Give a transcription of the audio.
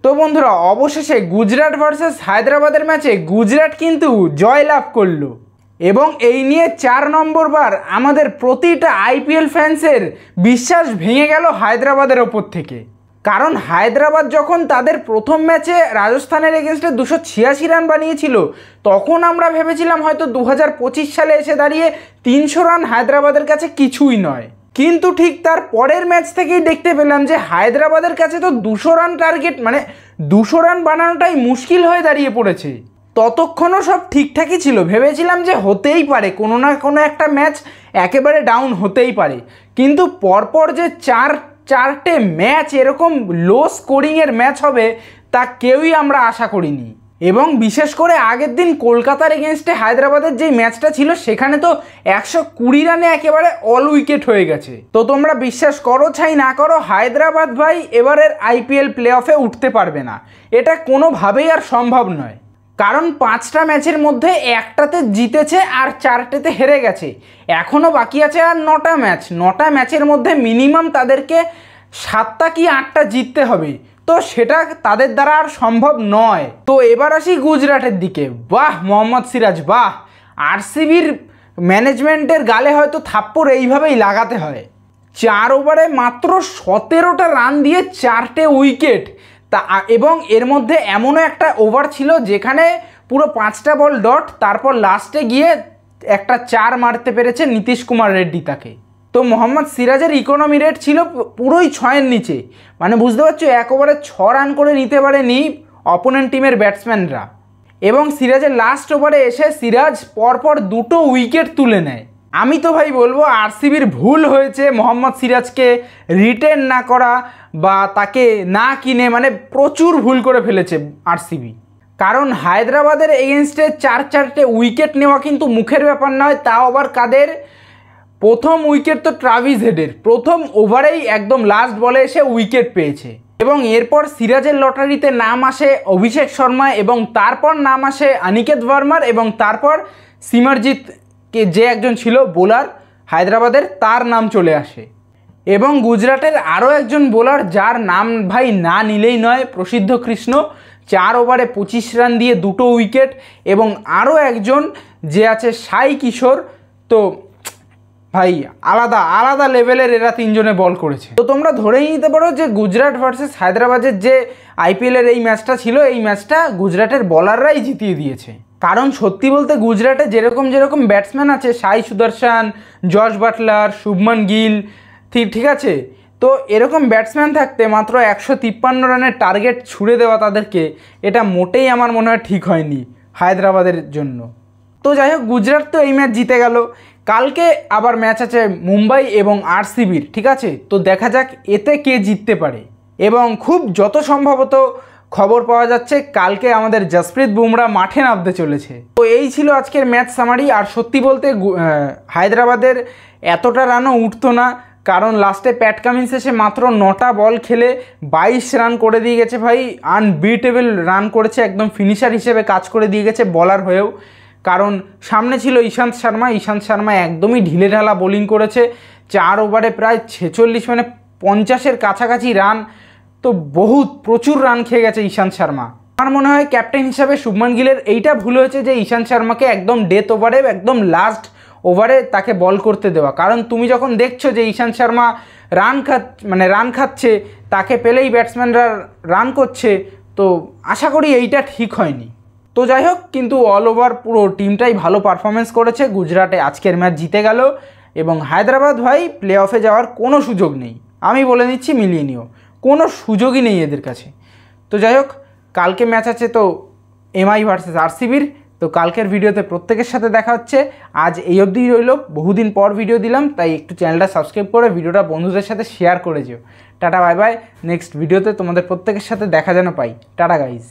তো বন্ধুরা অবশেষে গুজরাট ভার্সেস হায়দ্রাবাদের ম্যাচে গুজরাট কিন্তু জয়লাভ করলো এবং এই নিয়ে 4 নম্বর বার আমাদের প্রতিটা আইপিএল ফ্যান্সের বিশ্বাস ভেঙে গেল হায়দ্রাবাদের ওপর থেকে। কারণ হায়দ্রাবাদ যখন তাদের প্রথম ম্যাচে রাজস্থানের এগেনস্টে 286 রান বানিয়েছিল তখন আমরা ভেবেছিলাম হয়তো 2025 সালে এসে দাঁড়িয়ে 300 রান হায়দ্রাবাদের কাছে কিছুই নয়, কিন্তু ঠিক তার পরের ম্যাচ থেকেই দেখতে পেলাম যে হায়দ্রাবাদের কাছে তো 200 রান টার্গেট, মানে 200 রান বানানোটাই মুশকিল হয়ে দাঁড়িয়ে পড়েছে। ততক্ষণও সব ঠিকঠাকই ছিল, ভেবেছিলাম যে হতেই পারে কোনো না কোনো একটা ম্যাচ একেবারে ডাউন হতেই পারে, কিন্তু পরপর যে চারটে ম্যাচ এরকম লো স্কোরিংয়ের ম্যাচ হবে তা কেউই আমরা আশা করিনি। এবং বিশেষ করে আগের দিন কলকাতার এগেনস্টে হায়দ্রাবাদের যেই ম্যাচটা ছিল সেখানে তো 120 রানে একেবারে অল উইকেট হয়ে গেছে। তো তোমরা বিশ্বাস করো চাই না করো, হায়দ্রাবাদ ভাই এবারের আইপিএল প্লে অফে উঠতে পারবে না, এটা কোনোভাবেই আর সম্ভব নয়। কারণ 5টা ম্যাচের মধ্যে 1টাতে জিতেছে আর 4টেতে হেরে গেছে, এখনও বাকি আছে আর 9টা ম্যাচ। 9টা ম্যাচের মধ্যে মিনিমাম তাদেরকে 7টা কি 8টা জিততে হবে, তো সেটা তাদের দ্বারা আর সম্ভব নয়। তো এবার আসি গুজরাটের দিকে। বাহ মোহাম্মদ সিরাজ, বাহ! আরসিবির ম্যানেজমেন্টের গালে হয়তো থাপ্পড় এইভাবেই লাগাতে হয়। 4 ওভারে মাত্র 17টা রান দিয়ে 4টে উইকেট, তা এবং এর মধ্যে এমনও একটা ওভার ছিল যেখানে পুরো 5টা বল ডট, তারপর লাস্টে গিয়ে একটা 4 মারতে পেরেছে নীতিশ কুমার রেড্ডি তাকে। তো মোহাম্মদ সিরাজের ইকোনমি রেট ছিল পুরোই 6-এর নিচে, মানে বুঝতে পারছো 1 ওভারে 6 রান করে নিতে পারেনি অপোনেন্ট টিমের ব্যাটসম্যানরা। এবং সিরাজের লাস্ট ওভারে এসে সিরাজ পরপর 2টো উইকেট তুলে নেয়। আমি তো ভাই বলবো আরসিবির ভুল হয়েছে মোহাম্মদ সিরাজকে রিটেন না করা বা তাকে না কিনে, মানে প্রচুর ভুল করে ফেলেছে আরসিবি। কারণ হায়দ্রাবাদের এগেনস্টে 4-4টে উইকেট নেওয়া কিন্তু মুখের ব্যাপার নয়, তাও আবার কাদের? প্রথম উইকেট তো ট্রাভিস হেডের, প্রথম ওভারেই একদম লাস্ট বলে এসে উইকেট পেয়েছে। এবং এরপর সিরাজের লটারিতে নাম আসে অভিষেক শর্মা, এবং তারপর নাম আসে অনিকেত ভার্মার, এবং তারপর সিমরজিৎ যে একজন ছিল বোলার হায়দ্রাবাদের, তার নাম চলে আসে। এবং গুজরাটের আরও একজন বোলার যার নাম ভাই না নিলেই নয়, প্রসিদ্ধ কৃষ্ণ, 4 ওভারে 25 রান দিয়ে 2টো উইকেট। এবং আরও একজন যে আছে সাই কিশোর, তো ভাই আলাদা আলাদা লেভেলের এরা 3জনে বল করেছে। তো তোমরা ধরেই নিতে পারো যে গুজরাট ভার্সেস হায়দ্রাবাদের যে আইপিএলের এই ম্যাচটা ছিল, এই ম্যাচটা গুজরাটের বলাররাই জিতিয়ে দিয়েছে। কারণ সত্যি বলতে গুজরাটে যেরকম ব্যাটসম্যান আছে, সাই সুদর্শন, জশ বাটলার, শুভমান গিল, ঠিক আছে, তো এরকম ব্যাটসম্যান থাকতে মাত্র 153 রানের টার্গেট ছুড়ে দেওয়া তাদেরকে, এটা মোটেই আমার মনে হয় ঠিক হয়নি হায়দ্রাবাদের জন্য। তো যাই হোক, গুজরাট তো এই ম্যাচ জিতে গেল। কালকে আবার ম্যাচ আছে মুম্বাই এবং আরসিবির, ঠিক আছে, তো দেখা যাক এতে কে জিততে পারে। এবং খুব যত সম্ভবত খবর পাওয়া যাচ্ছে কালকে আমাদের জসপ্রীত বুমরা মাঠে নামতে চলেছে। তো এই ছিল আজকের ম্যাচ সামারি। আর সত্যি বলতে হায়দ্রাবাদের এতটা রানও উঠতো না, কারণ লাস্টে প্যাট কামিন্স এসে মাত্র 9টা বল খেলে 22 রান করে দিয়ে গেছে। ভাই আনবিটেবল রান করেছে, একদম ফিনিশার হিসেবে কাজ করে দিয়ে গেছে বলার হয়েও। কারণ সামনে ছিল ইশান্ত শর্মা একদমই ঢিলে ঢালা বোলিং করেছে, 4 ওভারে প্রায় 46 মানে 50-এর কাছাকাছি রান, তো প্রচুর রান খেয়ে গেছে ইশান্ত শর্মা। আমার মনে হয় ক্যাপ্টেন হিসাবে শুভমান গিলের এইটা ভুল হয়েছে যে ইশান্ত শর্মাকে একদম ডেথ ওভারে, একদম লাস্ট ওভারে তাকে বল করতে দেওয়া। কারণ তুমি যখন দেখছো যে ইশান্ত শর্মা রান খাচ্ছে, তাকে পেলেই ব্যাটসম্যানরা রান করছে, তো আশা করি এইটা ঠিক হয়নি। তো যাই হোক, কিন্তু অল ওভার পুরো টিমটাই ভালো পারফরমেন্স করেছে। গুজরাটে আজকের ম্যাচ জিতে গেল এবং হায়দ্রাবাদ ভাই প্লে অফে যাওয়ার কোনো সুযোগ নেই, আমি বলে নিচ্ছি মিলিয়ে নিও, কোনো সুযোগই নেই এদের কাছে। তো যাই হোক, কালকে ম্যাচ আছে তো এমআই ভার্সেস আরসিবির। তো কালকের ভিডিওতে প্রত্যেকের সাথে দেখা হচ্ছে। আজ এই অবধিই রইল, বহুদিন পর ভিডিও দিলাম, তাই একটু চ্যানেলটা সাবস্ক্রাইব করে ভিডিওটা বন্ধুদের সাথে শেয়ার করে যেও। টাটা বাই বাই, নেক্সট ভিডিওতে তোমাদের প্রত্যেকের সাথে দেখা যেন পাই। Tata guys.